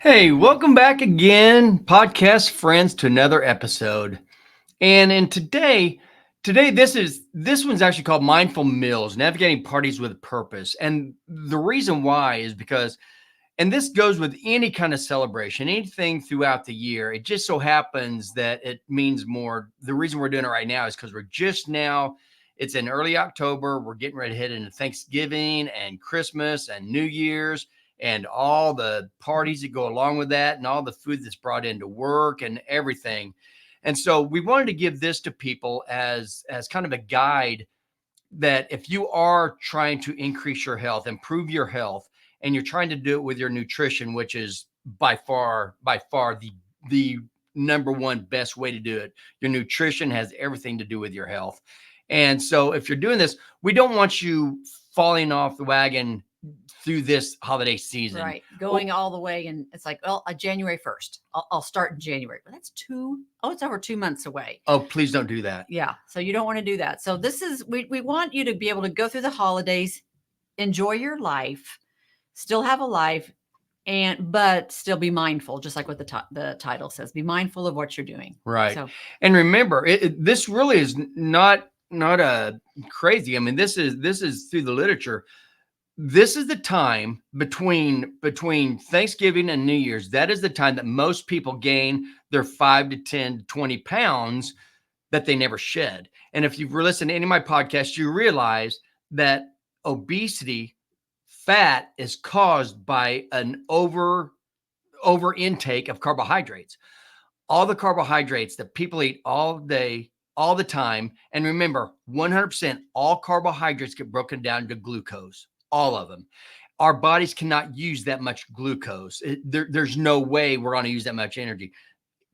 Hey, welcome back again, podcast friends, to another episode. And today this one's actually called Mindful Meals: Navigating Parties with Purpose. And the reason why is because, and this goes with any kind of celebration, anything throughout the year. It just so happens that it means more. The reason we're doing it right now is because we're just now. It's in early October. We're getting ready to head into Thanksgiving and Christmas and New Year's and all the parties that go along with that and all the food that's brought into work and everything. And so we wanted to give this to people as kind of a guide that if you are trying to increase your health, improve your health, and you're trying to do it with your nutrition, which is by far the number one best way to do it. Your nutrition has everything to do with your health. And so if you're doing this, we don't want you falling off the wagon through this holiday season. Right. Going all the way. And it's like, well, January 1st. I'll start in January. But it's over 2 months away. Oh, please don't do that. Yeah. So you don't want to do that. So we want you to be able to go through the holidays, enjoy your life, still have a life, but still be mindful, just like what the title says. Be mindful of what you're doing. Right. So, And remember, this really is not a crazy. I mean, this is through the literature. This is the time between Thanksgiving and New Year's. That is the time that most people gain their 5 to 10 to 20 pounds that they never shed. And if you've listened to any of my podcasts, you realize that obesity, fat, is caused by an over intake of carbohydrates. All the carbohydrates that people eat all day, all the time. And remember, 100% all carbohydrates get broken down to glucose, all of them. Our bodies cannot use that much glucose. There's no way we're going to use that much energy.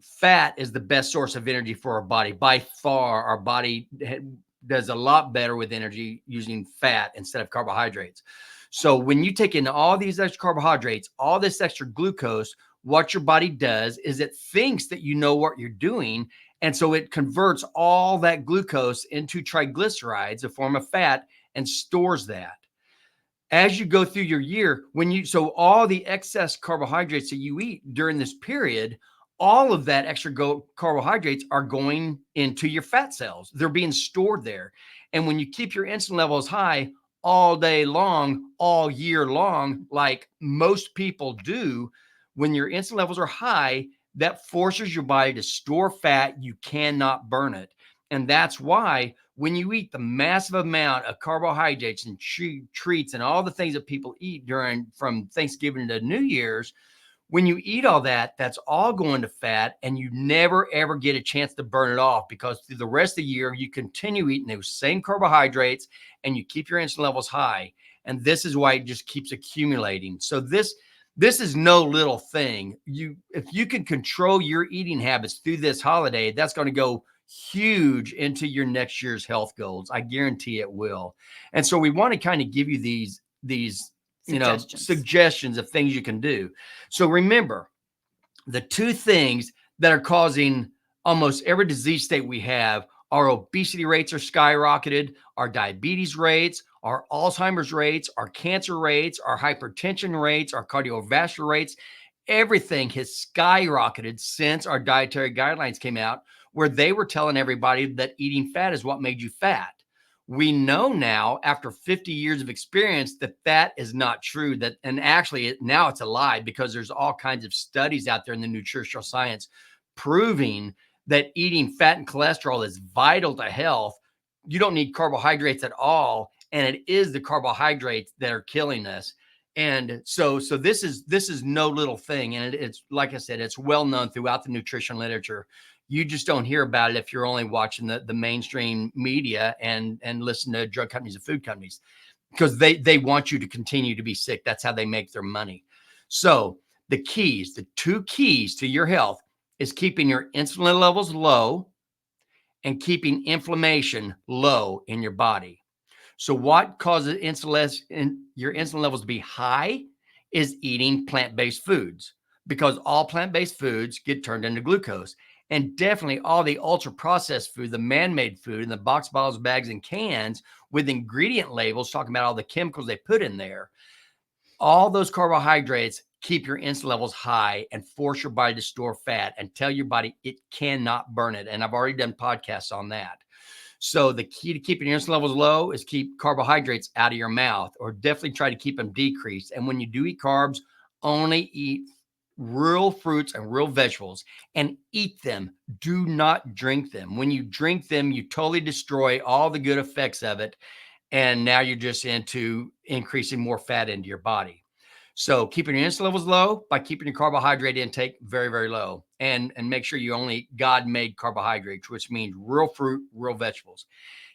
Fat is the best source of energy for our body. By far, our body does a lot better with energy using fat instead of carbohydrates. So when you take in all these extra carbohydrates, all this extra glucose, what your body does is it thinks that you know what you're doing. And so it converts all that glucose into triglycerides, a form of fat, and stores that. As you go through your year, so all the excess carbohydrates that you eat during this period, all of that extra carbohydrates are going into your fat cells. They're being stored there. And when you keep your insulin levels high all day long, all year long, like most people do, when your insulin levels are high, that forces your body to store fat. You cannot burn it. And that's why when you eat the massive amount of carbohydrates and treats and all the things that people eat from Thanksgiving to New Year's, when you eat all that, that's all going to fat, and you never, ever get a chance to burn it off, because through the rest of the year, you continue eating those same carbohydrates and you keep your insulin levels high. And this is why it just keeps accumulating. So this is no little thing. If you can control your eating habits through this holiday, that's going to go huge into your next year's health goals. I guarantee it will. And so we want to kind of give you these suggestions of things you can do. So remember, the two things that are causing almost every disease state we have: our obesity rates are skyrocketed, our diabetes rates, our Alzheimer's rates, our cancer rates, our hypertension rates, our cardiovascular rates. Everything has skyrocketed since our dietary guidelines came out, where they were telling everybody that eating fat is what made you fat. We know now, after 50 years of experience, that is not true. And actually, now it's a lie, because there's all kinds of studies out there in the nutritional science proving that eating fat and cholesterol is vital to health. You don't need carbohydrates at all, and it is the carbohydrates that are killing us. And so this is no little thing, and it's, like I said, it's well known throughout the nutrition literature. You just don't hear about it if you're only watching the mainstream media and listen to drug companies and food companies, because they want you to continue to be sick. That's how they make their money. So the two keys to your health is keeping your insulin levels low and keeping inflammation low in your body. So what causes your insulin levels to be high is eating plant-based foods, because all plant-based foods get turned into glucose. And definitely all the ultra-processed food, the man-made food in the box, bottles, bags, and cans with ingredient labels talking about all the chemicals they put in there, all those carbohydrates keep your insulin levels high and force your body to store fat and tell your body it cannot burn it. And I've already done podcasts on that. So the key to keeping your insulin levels low is keep carbohydrates out of your mouth, or definitely try to keep them decreased. And when you do eat carbs, only eat real fruits and real vegetables and eat them. Do not drink them. When you drink them, you totally destroy all the good effects of it. And now you're just into increasing more fat into your body. So keeping your insulin levels low by keeping your carbohydrate intake very, very low, and make sure you only eat God-made carbohydrates, which means real fruit, real vegetables.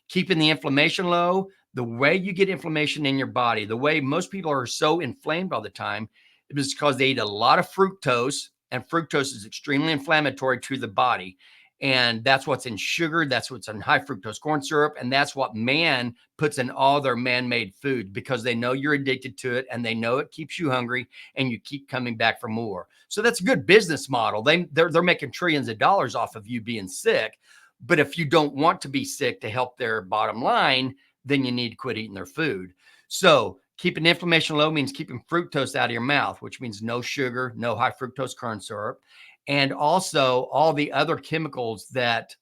Keeping the inflammation low. The way you get inflammation in your body, the way most people are so inflamed all the time, is because they eat a lot of fructose, and fructose is extremely inflammatory to the body. And that's what's in sugar. That's what's in high fructose corn syrup. And that's what man puts in all their man-made food, because they know you're addicted to it and they know it keeps you hungry and you keep coming back for more. So that's a good business model. They're making trillions of dollars off of you being sick. But if you don't want to be sick to help their bottom line, then you need to quit eating their food. So keeping inflammation low means keeping fructose out of your mouth, which means no sugar, no high fructose corn syrup, and also all the other chemicals that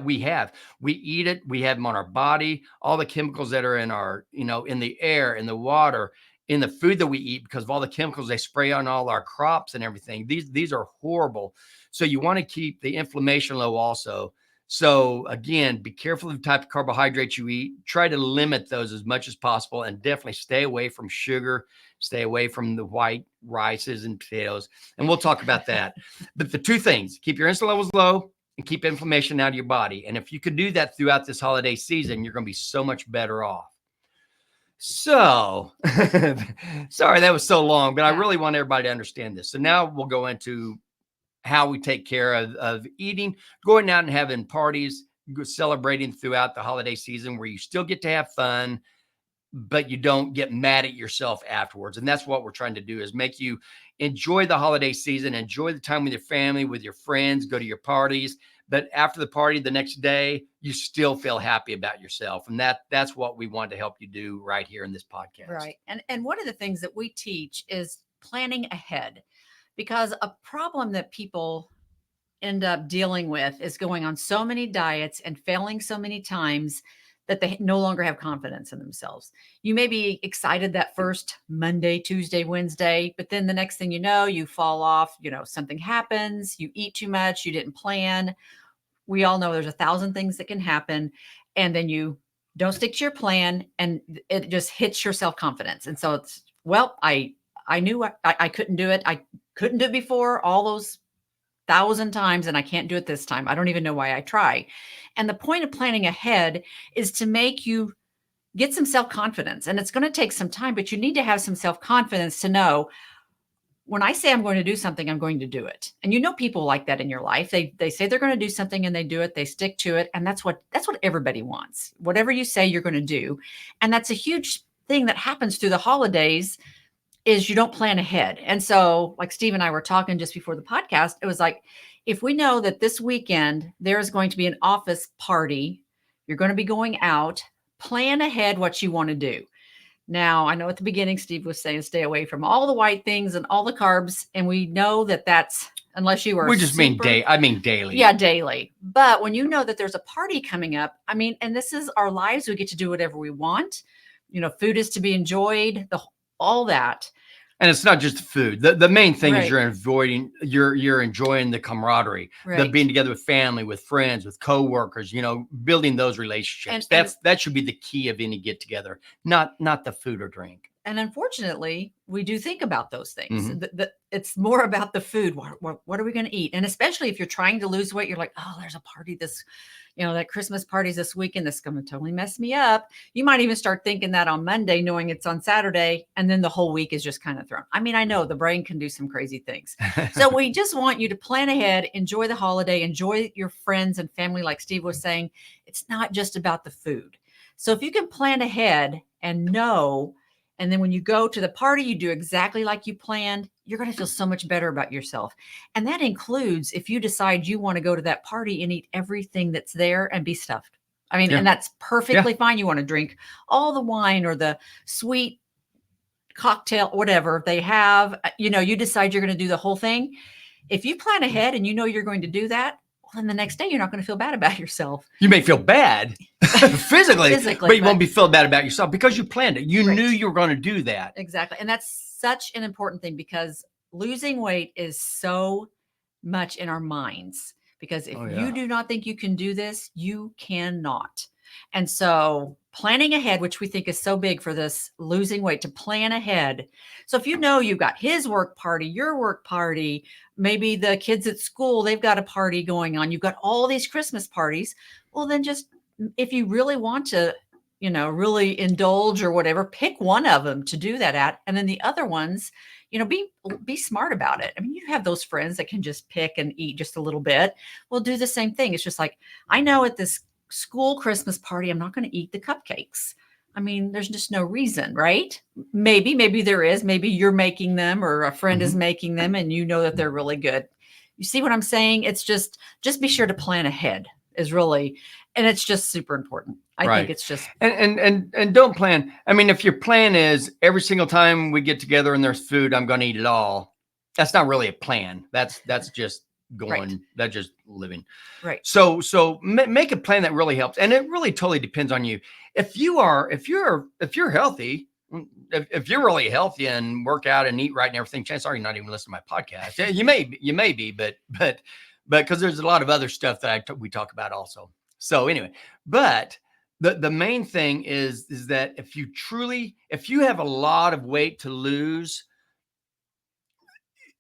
we have. We eat it, we have them on our body, all the chemicals that are in our, in the air, in the water, in the food that we eat, because of all the chemicals they spray on all our crops and everything. These are horrible. So you want to keep the inflammation low also. So again, be careful of the type of carbohydrates you eat. Try to limit those as much as possible, and definitely stay away from sugar, stay away from the white rices and potatoes. And we'll talk about that. But the two things: keep your insulin levels low and keep inflammation out of your body. And if you could do that throughout this holiday season, you're going to be so much better off. So, sorry that was so long, but I really want everybody to understand this. So now we'll go into how we take care of eating, going out and having parties, celebrating throughout the holiday season, where you still get to have fun, but you don't get mad at yourself afterwards. And that's what we're trying to do, is make you enjoy the holiday season, enjoy the time with your family, with your friends, go to your parties. But after the party the next day, you still feel happy about yourself. And that's what we want to help you do right here in this podcast. Right. And one of the things that we teach is planning ahead, because a problem that people end up dealing with is going on so many diets and failing so many times that they no longer have confidence in themselves. You may be excited that first Monday, Tuesday, Wednesday, but then the next thing you know, you fall off, something happens, you eat too much, you didn't plan. We all know there's 1,000 things that can happen. And then you don't stick to your plan, and it just hits your self-confidence. And so it's, well, I knew I couldn't do it. I couldn't do it before all those 1,000 times, and I can't do it this time. I don't even know why I try. And the point of planning ahead is to make you get some self-confidence. And it's going to take some time, but you need to have some self-confidence to know, when I say I'm going to do something, I'm going to do it. And people like that in your life. They say they're going to do something and they do it, they stick to it. And that's what everybody wants. Whatever you say you're going to do. And that's a huge thing that happens through the holidays, is you don't plan ahead. And so, like Steve and I were talking just before the podcast, it was like, if we know that this weekend there's going to be an office party, you're going to be going out, plan ahead what you want to do. Now, I know at the beginning, Steve was saying stay away from all the white things and all the carbs. And we know that that's, unless you are mean daily. Yeah, daily. But when you know that there's a party coming up, and this is our lives, we get to do whatever we want. Food is to be enjoyed, all that. And it's not just the food. The main thing is you're enjoying the camaraderie, the being together with family, with friends, with coworkers, building those relationships. That should be the key of any get together, not the food or drink. And unfortunately, we do think about those things. Mm-hmm. It's more about the food. What are we going to eat? And especially if you're trying to lose weight, you're like, oh, there's a party that Christmas party's this weekend. That's going to totally mess me up. You might even start thinking that on Monday, knowing it's on Saturday. And then the whole week is just kind of thrown. I know the brain can do some crazy things. So we just want you to plan ahead, enjoy the holiday, enjoy your friends and family. Like Steve was saying, it's not just about the food. So if you can plan ahead and know, and then when you go to the party, you do exactly like you planned, you're going to feel so much better about yourself. And that includes if you decide you want to go to that party and eat everything that's there and be stuffed. And that's perfectly fine. You want to drink all the wine or the sweet cocktail, whatever they have, you decide you're going to do the whole thing. If you plan ahead and you know you're going to do that, well, then the next day you're not going to feel bad about yourself. You may feel bad physically, but you won't be feel bad about yourself because you planned it. You knew you were going to do that. Exactly. And that's such an important thing, because losing weight is so much in our minds. Because if you do not think you can do this, you cannot. And so planning ahead, which we think is so big for this losing weight, to plan ahead. So if you know you've got his work party, your work party, maybe the kids at school, they've got a party going on, you've got all these Christmas parties. Well, then just, if you really want to, really indulge or whatever, pick one of them to do that at. And then the other ones, be smart about it. I mean, you have those friends that can just pick and eat just a little bit. Well, do the same thing. It's just like, I know at this school Christmas party, I'm not going to eat the cupcakes. I mean, there's just no reason, right? Maybe there is. Maybe you're making them, or a friend is making them, and you know that they're really good. You see what I'm saying? It's just be sure to plan ahead is really, and it's just super important. I think it's just, and don't plan. I mean, if your plan is every single time we get together and there's food, I'm going to eat it all. That's not really a plan. That's just going, that's just living. Right. So make a plan that really helps. And it really totally depends on you. If you're healthy, if you're really healthy and work out and eat right and everything, chances are you're not even listening to my podcast. You may be, but because there's a lot of other stuff that we talk about also. So anyway, but the main thing is that if you have a lot of weight to lose,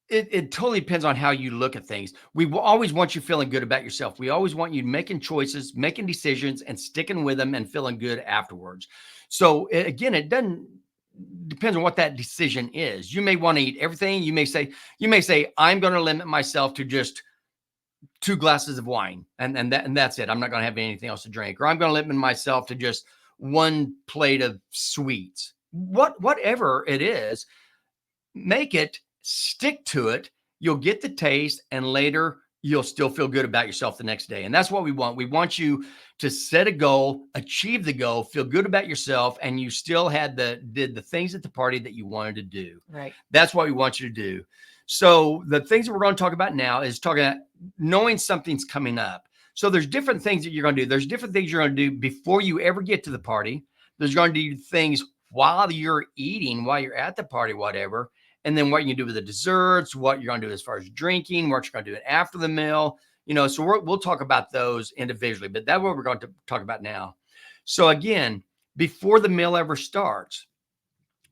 it totally depends on how you look at things. We always want you feeling good about yourself. We always want you making choices, making decisions, and sticking with them and feeling good afterwards. So again, it depends on what that decision is. You may want to eat everything. You may say, I'm going to limit myself to just 2 glasses of wine and that's it. I'm not going to have anything else to drink, or I'm going to limit myself to just 1 plate of sweets. Whatever it is, make it, stick to it. You'll get the taste, and later you'll still feel good about yourself the next day. And that's what we want. We want you to set a goal, achieve the goal, feel good about yourself, and you still did the things at the party that you wanted to do. Right. That's what we want you to do. So the things that we're going to talk about now is talking about knowing something's coming up. So there's different things that you're going to do. There's different things you're going to do before you ever get to the party. There's going to be things while you're eating, while you're at the party, whatever. And then what you can do with the desserts, what you're going to do as far as drinking, what you're going to do after the meal. So we'll talk about those individually, but that's what we're going to talk about now. So again, before the meal ever starts,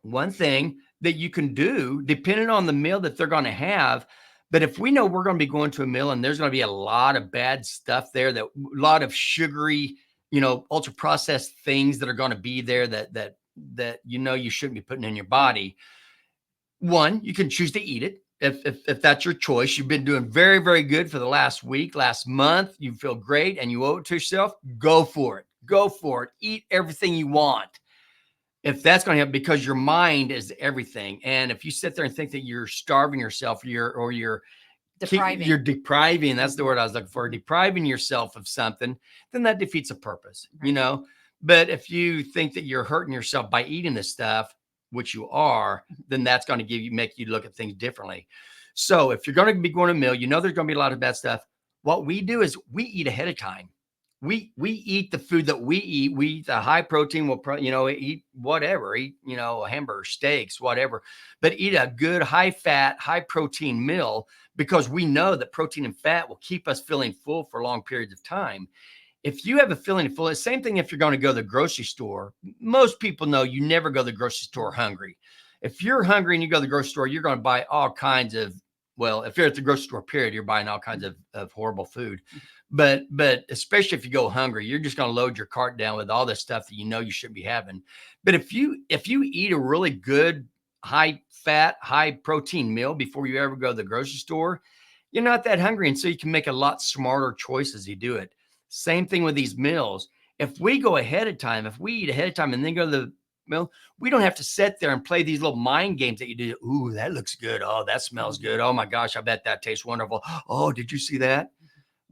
one thing that you can do, depending on the meal that they're going to have, but if we know we're going to be going to a meal and there's going to be a lot of bad stuff there, a lot of sugary, ultra processed things that are going to be there that you shouldn't be putting in your body. One, you can choose to eat it. If that's your choice. You've been doing very, very good for the last week, last month. You feel great and you owe it to yourself. Go for it. Go for it. Eat everything you want. If that's going to happen, because your mind is everything. And if you sit there and think that you're starving yourself, you're depriving, that's the word I was looking for, depriving yourself of something, then that defeats the purpose, Right. But if you think that you're hurting yourself by eating this stuff, which you are, then that's going to make you look at things differently. So if you're going to be going to a meal, there's going to be a lot of bad stuff. What we do is we eat ahead of time. We eat the food that we eat. We eat the high protein. We'll eat whatever, hamburger, steaks, whatever, but eat a good high fat, high protein meal, because we know that protein and fat will keep us feeling full for long periods of time. If you have a feeling full, the same thing if you're going to go to the grocery store. Most people know you never go to the grocery store hungry. If you're hungry and you go to the grocery store, you're going to buy all kinds of, if you're at the grocery store, period, you're buying all kinds of horrible food. But especially if you go hungry, you're just going to load your cart down with all this stuff that you shouldn't be having. But if you eat a really good, high fat, high protein meal before you ever go to the grocery store, you're not that hungry. And so you can make a lot smarter choices as you do it. Same thing with these meals. If we go ahead of time, if we eat ahead of time and then go to the meal, we don't have to sit there and play these little mind games that you do. Ooh, that looks good. Oh, that smells good. Oh my gosh, I bet that tastes wonderful. Oh, did you see that?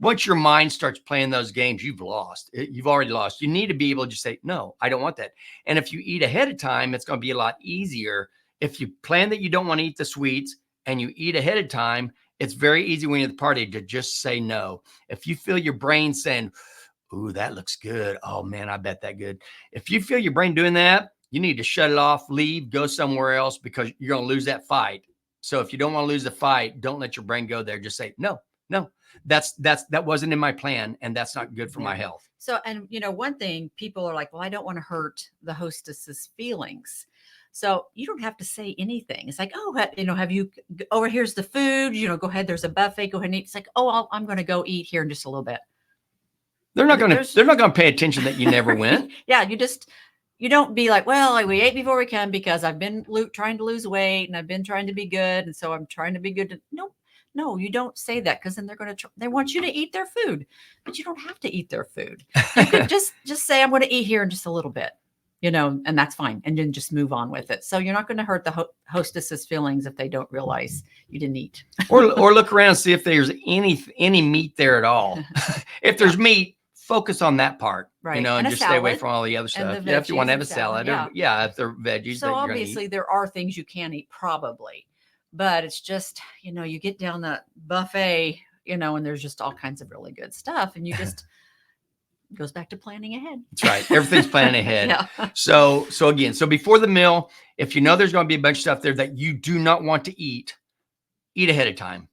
Once your mind starts playing those games, you've lost. You've already lost. You need to be able to just say, no, I don't want that. And if you eat ahead of time, it's going to be a lot easier If you plan that you don't want to eat the sweets and you eat ahead of time, it's very easy when you're at the party to just say no. If you feel your brain saying, ooh, that looks good. Oh man, I bet that good. If you feel your brain doing that, you need to shut it off, leave, go somewhere else because you're going to lose that fight. So if you don't want to lose the fight, don't let your brain go there. Just say, no, no, that wasn't in my plan. And that's not good for my health. So, and one thing people are like, well, I don't want to hurt the hostess's feelings. So you don't have to say anything. It's like, oh, have you over here's the food, go ahead. There's a buffet. Go ahead and eat. It's like, oh, I'm going to go eat here in just a little bit. They're not going to pay attention that you never went. Yeah. You don't be like, well, we ate before we came because I've been trying to lose weight and I've been trying to be good. And so I'm trying to be good. No, you don't say that because then they want you to eat their food, but you don't have to eat their food. You could just say, I'm going to eat here in just a little bit, and that's fine. And then just move on with it. So you're not going to hurt the hostess's feelings if they don't realize you didn't eat. or look around and see if there's any meat there at all. If there's meat, focus on that part, right? And just stay away from all the other stuff. If you want to have a salad, if they're veggies. So obviously there are things you can eat probably, but it's just, you get down that buffet, and there's just all kinds of really good stuff. And you just goes back to planning ahead. That's right. Everything's planning ahead. Yeah. So before the meal, if there's going to be a bunch of stuff there that you do not want to eat ahead of time.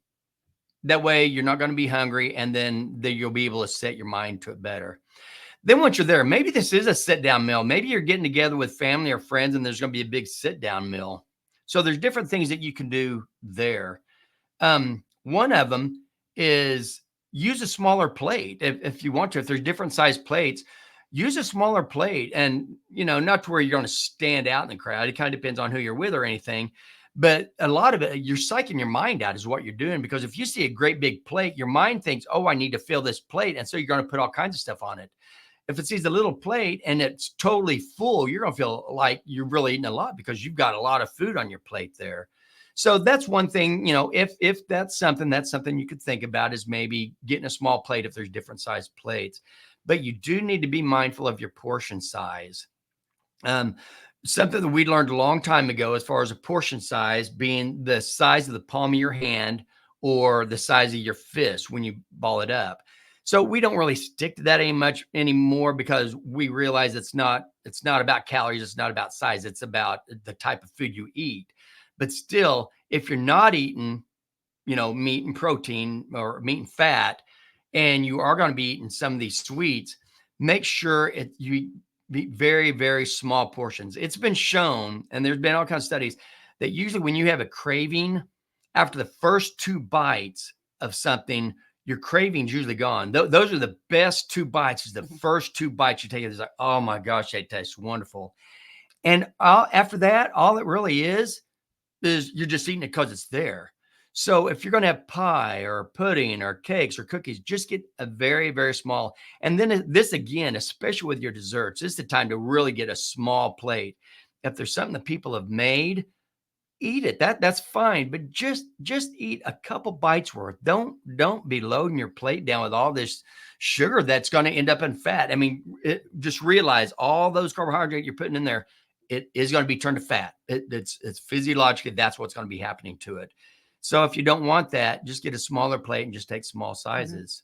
That way you're not going to be hungry, and then you'll be able to set your mind to it better. Then once you're there, maybe this is a sit down meal. Maybe you're getting together with family or friends and there's going to be a big sit down meal. So there's different things that you can do there. One of them is use a smaller plate. If you want to, if there's different size plates, use a smaller plate, and, not to where you're going to stand out in the crowd. It kind of depends on who you're with or anything. But a lot of it, you're psyching your mind out is what you're doing, because if you see a great big plate, your mind thinks, oh, I need to fill this plate. And so you're going to put all kinds of stuff on it. If it sees a little plate and it's totally full, you're going to feel like you're really eating a lot because you've got a lot of food on your plate there. So that's one thing, if that's something you could think about, is maybe getting a small plate if there's different size plates. But you do need to be mindful of your portion size. Something that we learned a long time ago, as far as a portion size being the size of the palm of your hand or the size of your fist when you ball it up. So we don't really stick to that much anymore, because we realize it's not about calories. It's not about size. It's about the type of food you eat. But still, if you're not eating, meat and protein or meat and fat, and you are going to be eating some of these sweets, make sure you be very, very small portions. It's been shown, and there's been all kinds of studies, that usually when you have a craving, after the first 2 bites of something, your craving's usually gone. Those are the best 2 bites. Is the first 2 bites you take. It's like, oh my gosh, they taste wonderful. And after that, all it really is you're just eating it because it's there. So if you're going to have pie or pudding or cakes or cookies, just get a very, very small. And then this, again, especially with your desserts, this is the time to really get a small plate. If there's something that people have made, eat it. That's fine, but just eat a couple bites worth. Don't be loading your plate down with all this sugar that's going to end up in fat. I mean, just realize all those carbohydrates you're putting in there, it is going to be turned to fat. It's physiologically, that's what's going to be happening to it. So if you don't want that, just get a smaller plate and just take small sizes.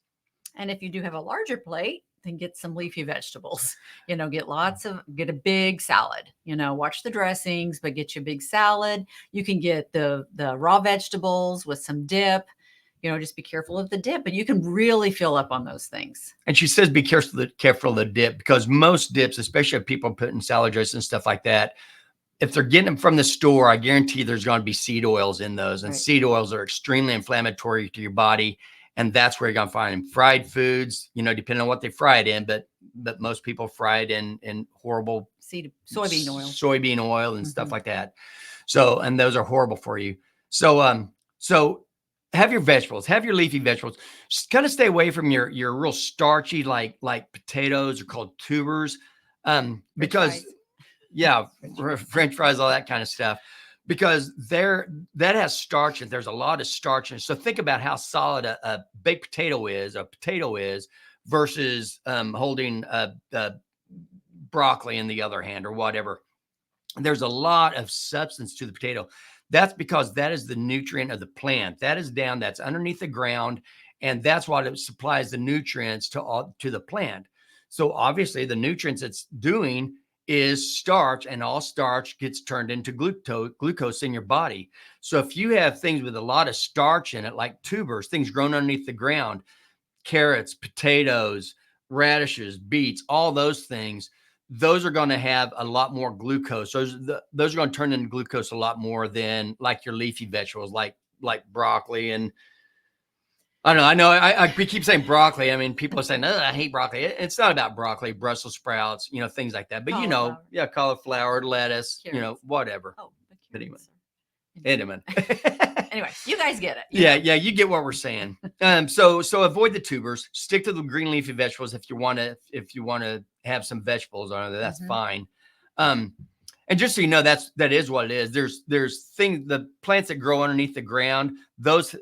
And if you do have a larger plate, then get some leafy vegetables, get a big salad, watch the dressings, but get you a big salad. You can get the raw vegetables with some dip, just be careful of the dip, but you can really fill up on those things. And she says, be careful of the dip, because most dips, especially if people putting salad dressing and stuff like that, if they're getting them from the store, I guarantee there's going to be seed oils in those. And seed oils are extremely inflammatory to your body. And that's where you're going to find them. Fried foods, depending on what they fry it in, but most people fry it in horrible soybean oil and stuff like that. So, and those are horrible for you. So, have your vegetables, have your leafy vegetables. Just kind of stay away from your real starchy, like potatoes, are called tubers. Because French fries, all that kind of stuff, because that has starch, and there's a lot of starch. And so think about how solid a baked potato is versus holding broccoli in the other hand or whatever. there's a lot of substance to the potato. That's because that is the nutrient of the plant. That is down, that's underneath the ground, and that's what it supplies the nutrients to the plant. So obviously the nutrients it's doing is starch, and all starch gets turned into glucose in your body. So if you have things with a lot of starch in it, like tubers, things grown underneath the ground, carrots, potatoes, radishes, beets, all those things, those are going to have a lot more glucose. Those are going to turn into glucose a lot more than like your leafy vegetables, like broccoli. And I don't know. I know we keep saying broccoli. I mean, people are saying, "Oh, I hate broccoli." It's not about broccoli, Brussels sprouts, things like that. But Cauliflower, yeah, cauliflower, lettuce, carrots. whatever. Oh, the But anyway, carrots. are- anyway. Anyway, you guys get it. Yeah, you get what we're saying. So avoid the tubers. Stick to the green leafy vegetables if you want to have some vegetables on it. That's fine. And just so you know, that is what it is. There's things, the plants that grow underneath the ground, those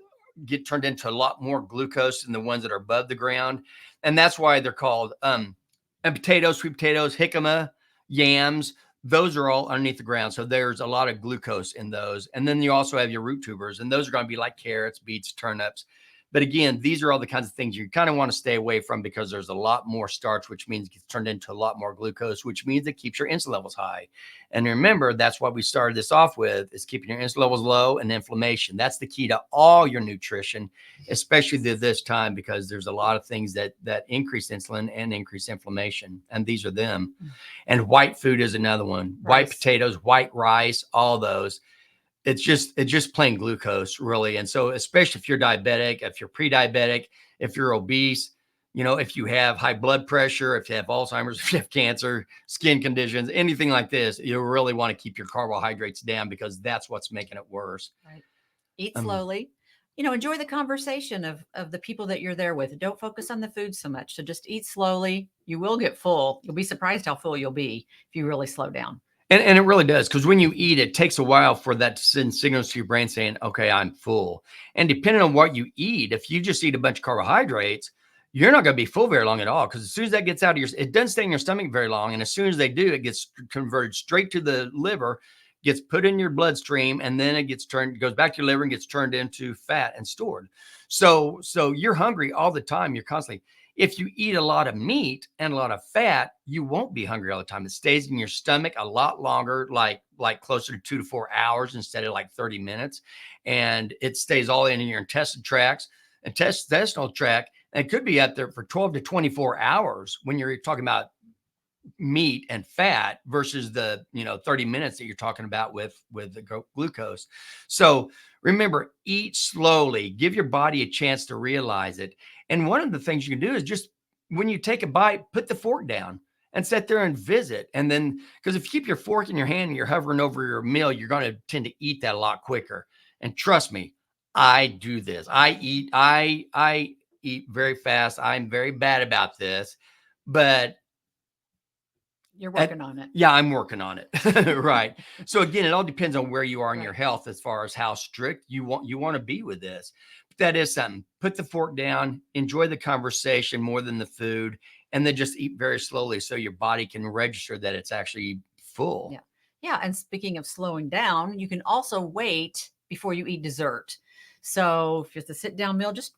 get turned into a lot more glucose than the ones that are above the ground, and that's why they're called and potatoes, sweet potatoes, jicama, yams. Those are all underneath the ground. So there's a lot of glucose in those. And then you also have your root tubers, and those are going to be like carrots, beets, turnips. But again, these are all the kinds of things you kind of want to stay away from because there's a lot more starch, which means it gets turned into a lot more glucose, which means it keeps your insulin levels high. And remember, that's what we started this off with, is keeping your insulin levels low and inflammation. That's the key to all your nutrition, especially this time, because there's a lot of things that increase insulin and increase inflammation. And these are them. And white food is another one. White potatoes, white rice, all those. It's just plain glucose, really. And so, especially if you're diabetic, if you're pre-diabetic, if you're obese, if you have high blood pressure, if you have Alzheimer's, if you have cancer, skin conditions, anything like this, you really want to keep your carbohydrates down because that's what's making it worse. Right. Eat slowly. Enjoy the conversation of the people that you're there with. Don't focus on the food so much. So just eat slowly. You will get full. You'll be surprised how full you'll be if you really slow down. And it really does, because when you eat, it takes a while for that to send signals to your brain saying, okay, I'm full. And depending on what you eat, if you just eat a bunch of carbohydrates, you're not going to be full very long at all, because as soon as that gets out of it doesn't stay in your stomach very long. And as soon as they do, it gets converted straight to the liver, gets put in your bloodstream, and then it goes back to your liver and gets turned into fat and stored. So you're hungry all the time. You're constantly. If you eat a lot of meat and a lot of fat, you won't be hungry all the time. It stays in your stomach a lot longer, like closer to 2 to 4 hours instead of like 30 minutes. And it stays all in your intestinal tract. And it could be up there for 12 to 24 hours when you're talking about meat and fat versus the 30 minutes that you're talking about with the glucose. So remember, eat slowly, give your body a chance to realize it. And one of the things you can do is just when you take a bite, put the fork down and sit there and visit. And then, because if you keep your fork in your hand and you're hovering over your meal, you're going to tend to eat that a lot quicker. And trust me, I do this. I eat very fast. I'm very bad about this, but you're working on it. Yeah, I'm working on it. Right. So again, it all depends on where you are in your health as far as how strict you want to be with this. But that is something. Put the fork down, enjoy the conversation more than the food, and then just eat very slowly so your body can register that it's actually full. Yeah. Yeah. And speaking of slowing down, you can also wait before you eat dessert. So if it's a sit down meal, just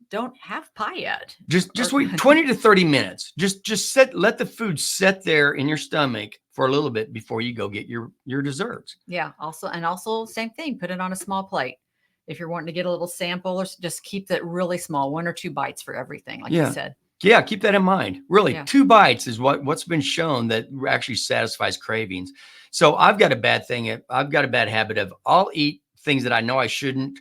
don't have pie yet. Just wait 20 to 30 minutes. Just let the food sit there in your stomach for a little bit before you go get your desserts. Yeah. Also same thing. Put it on a small plate. If you're wanting to get a little sample, or just keep that really small, 1 or 2 bites for everything, like you said. Yeah, keep that in mind. Really, 2 bites is what's been shown that actually satisfies cravings. So I've got a bad habit of I'll eat things that I know I shouldn't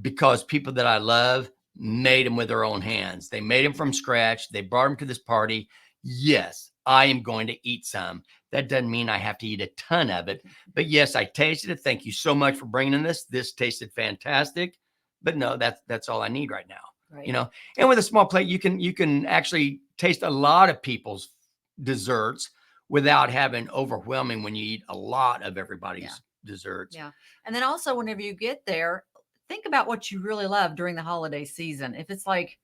because people that I love made them with their own hands. They made them from scratch. They brought them to this party. Yes, I am going to eat some. That doesn't mean I have to eat a ton of it. But yes, I tasted it. Thank you so much for bringing this. This tasted fantastic. But no, that's all I need right now. Right. And with a small plate, you can actually taste a lot of people's desserts without having overwhelming when you eat a lot of everybody's desserts. Yeah. And then also, whenever you get there, think about what you really love during the holiday season. If it's like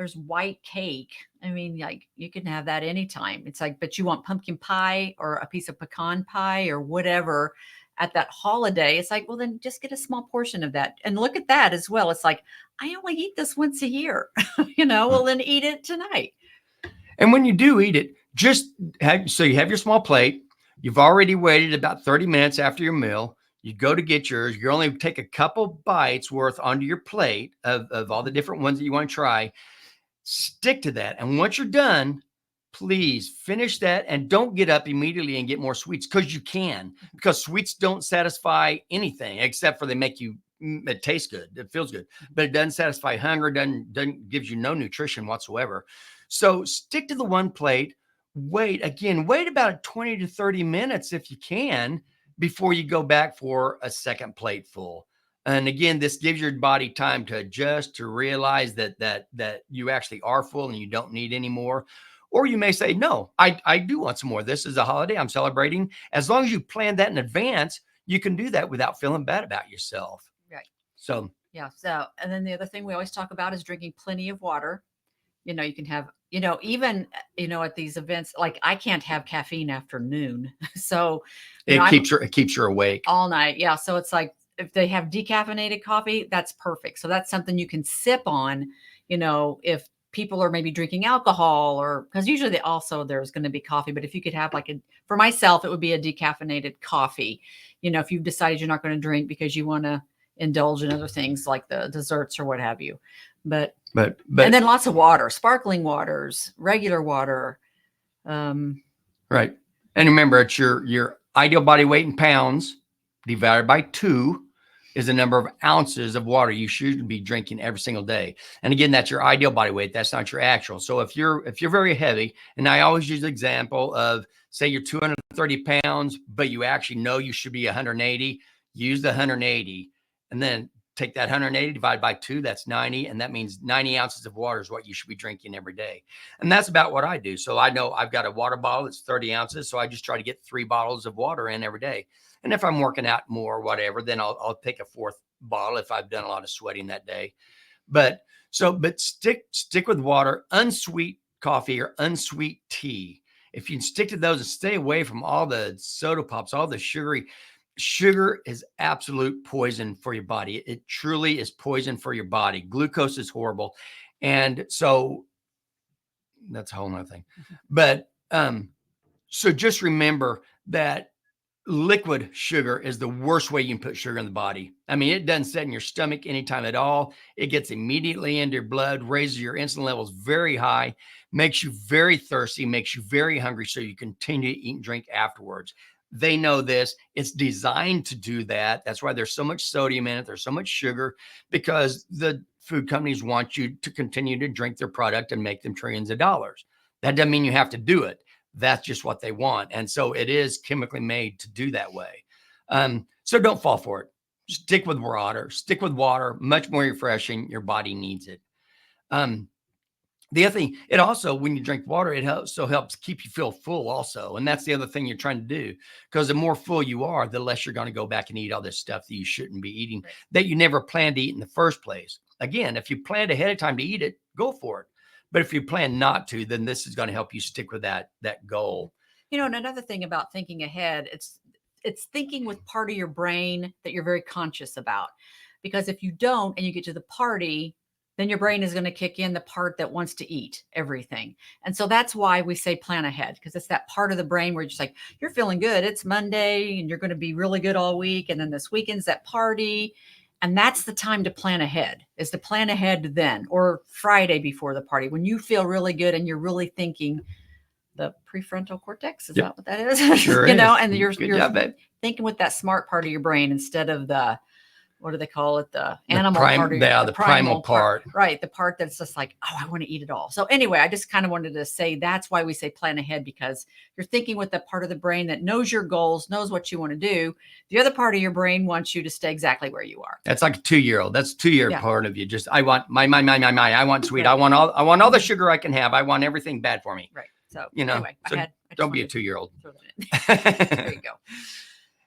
there's white cake. I mean, like you can have that anytime. It's like, but you want pumpkin pie or a piece of pecan pie or whatever at that holiday. It's like, well, then just get a small portion of that. And look at that as well. It's like, I only eat this once a year, well, then eat it tonight. And when you do eat it, just so you have your small plate, you've already waited about 30 minutes after your meal. You go to get yours. You only take a couple bites worth onto your plate of all the different ones that you want to try. Stick to that. And once you're done, please finish that and don't get up immediately and get more sweets, because you can, because sweets don't satisfy anything except for they make you, it tastes good. It feels good, but it doesn't satisfy hunger, doesn't gives you no nutrition whatsoever. So stick to the one plate. Wait about 20 to 30 minutes if you can before you go back for a second plate full. And again, this gives your body time to adjust, to realize that you actually are full and you don't need any more. Or you may say, no, I do want some more. This is a holiday I'm celebrating. As long as you plan that in advance, you can do that without feeling bad about yourself. Right. So, yeah. So, and then the other thing we always talk about is drinking plenty of water. You can have, even, at these events, like I can't have caffeine after noon. So it keeps you awake all night. Yeah. So it's like, if they have decaffeinated coffee, that's perfect. So that's something you can sip on, if people are maybe drinking alcohol, or because usually there's going to be coffee, but if you could have for myself, it would be a decaffeinated coffee. If you've decided you're not going to drink because you want to indulge in other things like the desserts or what have you. But and then lots of water, sparkling waters, regular water. Right. And remember, it's your ideal body weight in pounds divided by 2 is the number of ounces of water you should be drinking every single day. And again, that's your ideal body weight. That's not your actual. So if you're very heavy, and I always use the example of, say you're 230 pounds, but you actually know you should be 180, use the 180 and then take that 180 divided by 2, that's 90. And that means 90 ounces of water is what you should be drinking every day. And that's about what I do. So I know I've got a water bottle that's 30 ounces. So I just try to get 3 bottles of water in every day. And if I'm working out more or whatever, then I'll take a 4th bottle if I've done a lot of sweating that day. But stick with water, unsweet coffee or unsweet tea. If you can stick to those and stay away from all the soda pops, all the sugar is absolute poison for your body. It truly is poison for your body. Glucose is horrible. And so that's a whole nother thing. But so just remember that liquid sugar is the worst way you can put sugar in the body. I mean, it doesn't sit in your stomach anytime at all. It gets immediately into your blood, raises your insulin levels very high, makes you very thirsty, makes you very hungry. So you continue to eat and drink afterwards. They know this. It's designed to do that. That's why there's so much sodium in it. There's so much sugar, because the food companies want you to continue to drink their product and make them trillions of dollars. That doesn't mean you have to do it. That's just what they want. And so it is chemically made to do that way. So don't fall for it. Stick with water, much more refreshing. Your body needs it. The other thing, it also, when you drink water, it also helps keep you feel full also. And that's the other thing you're trying to do, because the more full you are, the less you're going to go back and eat all this stuff that you shouldn't be eating, that you never planned to eat in the first place. Again, if you planned ahead of time to eat it, go for it. But if you plan not to, then this is going to help you stick with that goal. And another thing about thinking ahead, it's thinking with part of your brain that you're very conscious about. Because if you don't, and you get to the party, then your brain is going to kick in the part that wants to eat everything. And so that's why we say plan ahead, because it's that part of the brain where you're just like, you're feeling good. It's Monday and you're going to be really good all week. And then this weekend's that party. And that's the time to plan ahead, is to plan ahead then, or Friday before the party, when you feel really good and you're really thinking. The prefrontal cortex, is that what that is? Sure is. And you're thinking with that smart part of your brain instead of the, what do they call it? The animal part. The primal part. Right. The part that's just like, oh, I want to eat it all. So anyway, I just kind of wanted to say that's why we say plan ahead, because you're thinking with the part of the brain that knows your goals, knows what you want to do. The other part of your brain wants you to stay exactly where you are. That's like a 2-year-old. That's a 2-year part of you. Just, I want my. I want sweet. Right. I want all the sugar I can have. I want everything bad for me. Right. So anyway, don't be a 2-year-old. There you go.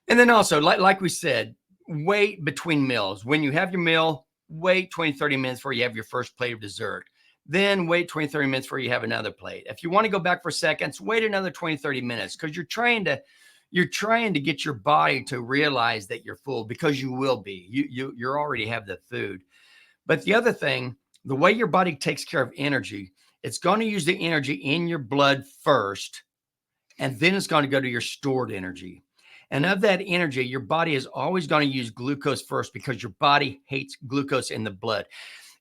And then also, like we said, wait between meals. When you have your meal, wait 20, 30 minutes before you have your first plate of dessert. then wait 20, 30 minutes before you have another plate. If you want to go back for seconds, wait another 20, 30 minutes because you're trying to get your body to realize that you're full because you will be. You already have the food. But the other thing, the way your body takes care of energy, it's going to use the energy in your blood first, and then it's going to go to your stored energy. And of that energy, your body is always going to use glucose first because your body hates glucose in the blood.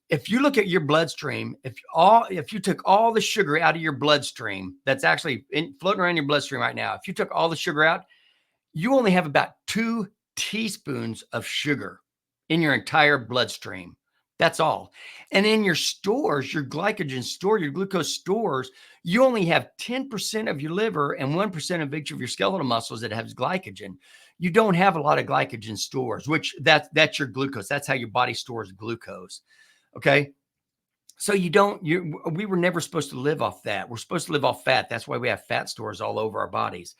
If you look at your bloodstream, if you took all the sugar out of your bloodstream, that's actually floating around your bloodstream right now, if you took all the sugar out, you only have about 2 teaspoons of sugar in your entire bloodstream. That's all. And in your stores, your glycogen store, your glucose stores, you only have 10% of your liver and 1% of each of your skeletal muscles that has glycogen. You don't have a lot of glycogen stores, which that's your glucose. That's how your body stores glucose. Okay. So we were never supposed to live off that. We're supposed to live off fat. That's why we have fat stores all over our bodies.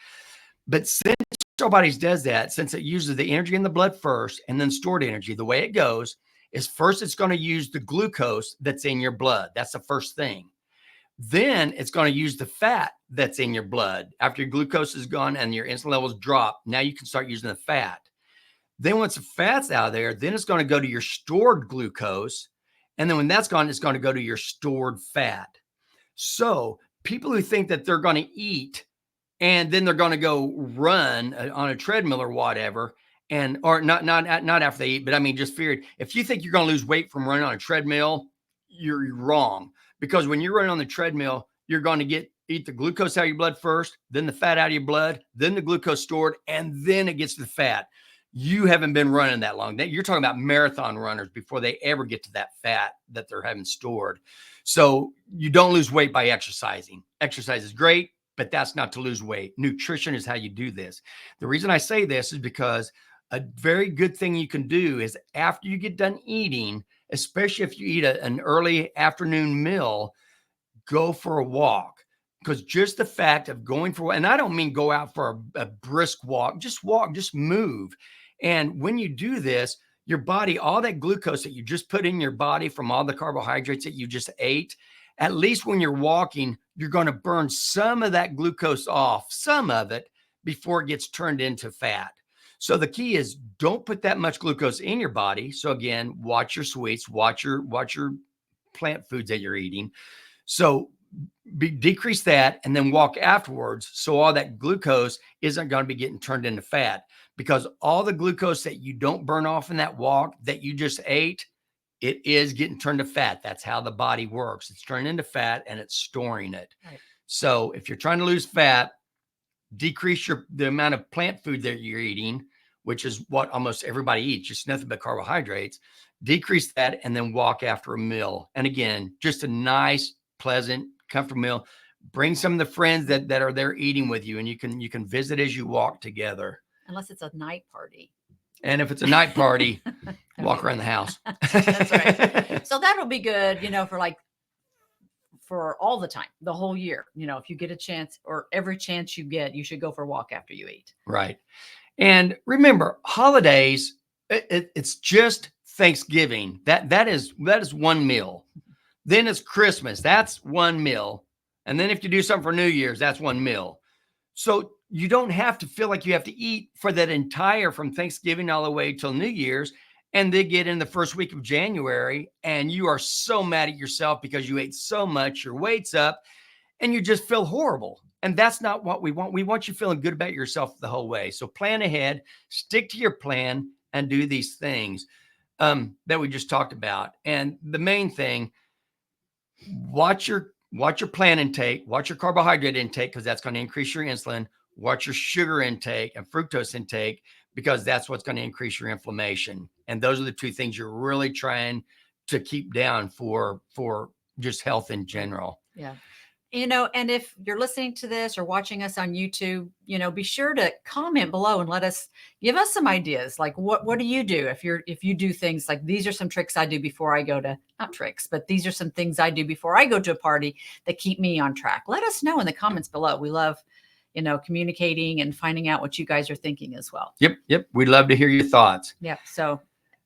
But since our bodies does that, since it uses the energy in the blood first and then stored energy, the way it goes is first it's going to use the glucose that's in your blood. That's the first thing. Then it's going to use the fat that's in your blood. After your glucose is gone and your insulin levels drop, now you can start using the fat. Then once the fat's out of there, then it's going to go to your stored glucose. And then when that's gone, it's going to go to your stored fat. So people who think that they're going to eat and then they're going to go run on a treadmill or whatever, or not after they eat, but I mean, just feared. If you think you're going to lose weight from running on a treadmill, you're wrong. Because when you're running on the treadmill, you're going to eat the glucose out of your blood first, then the fat out of your blood, then the glucose stored, and then it gets to the fat. You haven't been running that long. You're talking about marathon runners before they ever get to that fat that they're having stored. So you don't lose weight by exercising. Exercise is great, but that's not to lose weight. Nutrition is how you do this. The reason I say this is because a very good thing you can do is after you get done eating, especially if you eat an early afternoon meal, go for a walk. Because just the fact of going for, and I don't mean go out for a brisk walk, just move. And when you do this, your body, all that glucose that you just put in your body from all the carbohydrates that you just ate, at least when you're walking, you're going to burn some of that glucose off, some of it, before it gets turned into fat. So the key is don't put that much glucose in your body. So again, watch your sweets, watch your plant foods that you're eating. So decrease that and then walk afterwards. So all that glucose isn't going to be getting turned into fat, because all the glucose that you don't burn off in that walk that you just ate, it is getting turned to fat. That's how the body works. It's turning into fat and it's storing it. Right. So if you're trying to lose fat, decrease the amount of plant food that you're eating, which is what almost everybody eats, just nothing but carbohydrates. Decrease that and then walk after a meal. And again, just a nice, pleasant, comfortable meal. Bring some of the friends that are there eating with you, and you can visit as you walk together. Unless it's a night party. And if it's a night party, walk around the house. That's right. So that'll be good, for all the time, the whole year. If you get a chance, or every chance you get, you should go for a walk after you eat. Right. And remember, holidays, it's just Thanksgiving. That is one meal. Then it's Christmas. That's one meal. And then if you do something for New Year's, that's one meal. So you don't have to feel like you have to eat for that entire, from Thanksgiving all the way till New Year's. And they get in the first week of January and you are so mad at yourself because you ate so much, your weight's up, and you just feel horrible. And that's not what we want. We want you feeling good about yourself the whole way. So plan ahead, stick to your plan, and do these things that we just talked about. And the main thing, watch your plant intake, watch your carbohydrate intake, because that's going to increase your insulin. Watch your sugar intake and fructose intake, because that's what's going to increase your inflammation. And those are the two things you're really trying to keep down for just health in general. Yeah. And if you're listening to this or watching us on YouTube, be sure to comment below and give us some ideas. Like, what do you do if you do things like, these are some tricks I do before I go to, not tricks, but these are some things I do before I go to a party that keep me on track. Let us know in the comments below. We love, communicating and finding out what you guys are thinking as well. Yep. We'd love to hear your thoughts. Yeah. So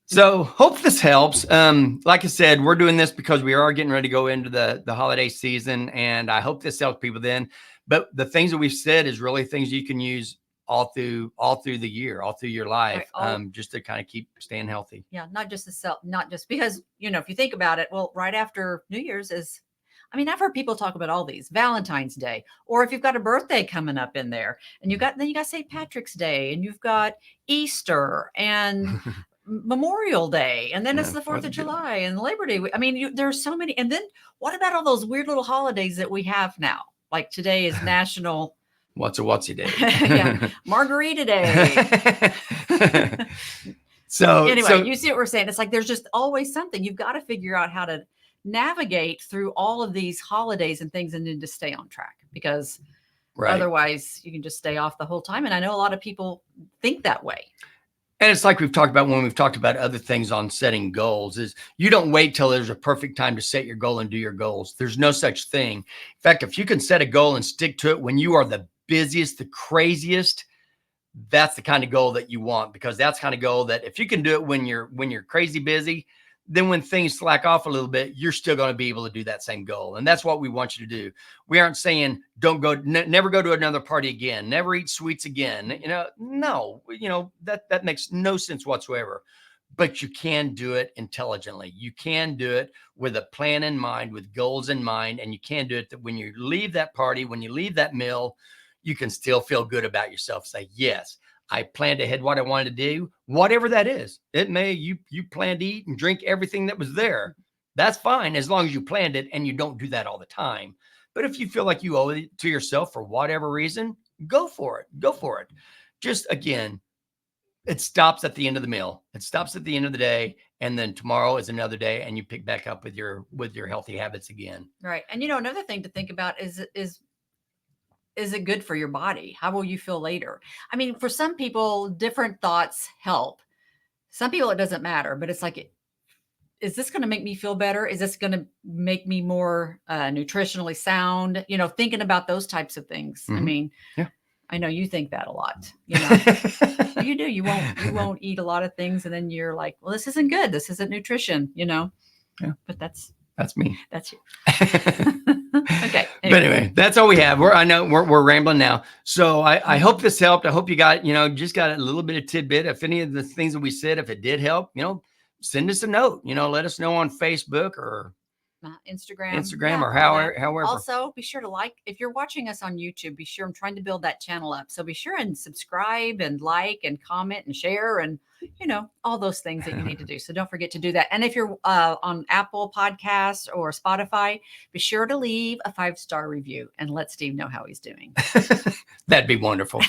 So hope this helps. Like I said, we're doing this because we are getting ready to go into the holiday season, and I hope this helps people then. But the things that we've said is really things you can use all through the year, all through your life, just to kind of keep staying healthy. Yeah, not just not just because, if you think about it, well, right after New Year's is, I mean, I've heard people talk about all these Valentine's Day, or if you've got a birthday coming up in there, and then you got St. Patrick's Day, and you've got Easter and Memorial Day, and then it's the 4th of July and Labor Day. I mean, there's so many. And then what about all those weird little holidays that we have now? Like today is National What's-a-whatsy Day. Yeah, Margarita Day. So anyway, you see what we're saying? It's like there's just always something. You've got to figure out how to navigate through all of these holidays and things, and then to stay on track, because otherwise you can just stay off the whole time. And I know a lot of people think that way. And it's like we've talked about when we've talked about other things on setting goals, is you don't wait till there's a perfect time to set your goal and do your goals. There's no such thing. In fact, if you can set a goal and stick to it when you are the busiest, the craziest, that's the kind of goal that you want, because that's the kind of goal that if you can do it when you're crazy busy, then when things slack off a little bit, you're still going to be able to do that same goal. And that's what we want you to do. We aren't saying don't go, never go to another party again, never eat sweets again. No, that makes no sense whatsoever. But you can do it intelligently. You can do it with a plan in mind, with goals in mind, and you can do it that when you leave that party, when you leave that meal, you can still feel good about yourself. Say, yes, I planned ahead what I wanted to do, whatever that is. It may, you planned to eat and drink everything that was there. That's fine, as long as you planned it and you don't do that all the time. But if you feel like you owe it to yourself for whatever reason, go for it. Go for it. Just again, it stops at the end of the meal. It stops at the end of the day. And then tomorrow is another day, and you pick back up with your healthy habits again. Right. And another thing to think about is it good for your body? How will you feel later? I mean, for some people, different thoughts help. Some people, it doesn't matter, but it's like, is this going to make me feel better? Is this going to make me more nutritionally sound? Thinking about those types of things. Mm-hmm. I mean, yeah. I know you think that a lot. You do. You won't eat a lot of things, and then you're like, well, this isn't good. This isn't nutrition. Yeah. But that's me. That's you. Okay. Anyway. But anyway, that's all we have. I know we're rambling now. So I hope this helped. I hope you got, just got a little bit of tidbit. If any of the things that we said, if it did help, send us a note, let us know on Facebook or Instagram, or however. Also, be sure to if you're watching us on YouTube, be sure, I'm trying to build that channel up. So be sure and subscribe and like and comment and share and, all those things that you need to do. So don't forget to do that. And if you're on Apple Podcasts or Spotify, be sure to leave a 5-star review and let Steve know how he's doing. That'd be wonderful.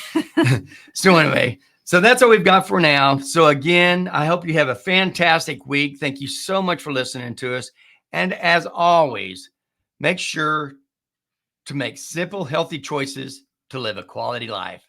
So anyway, so that's all we've got for now. So again, I hope you have a fantastic week. Thank you so much for listening to us. And as always, make sure to make simple, healthy choices to live a quality life.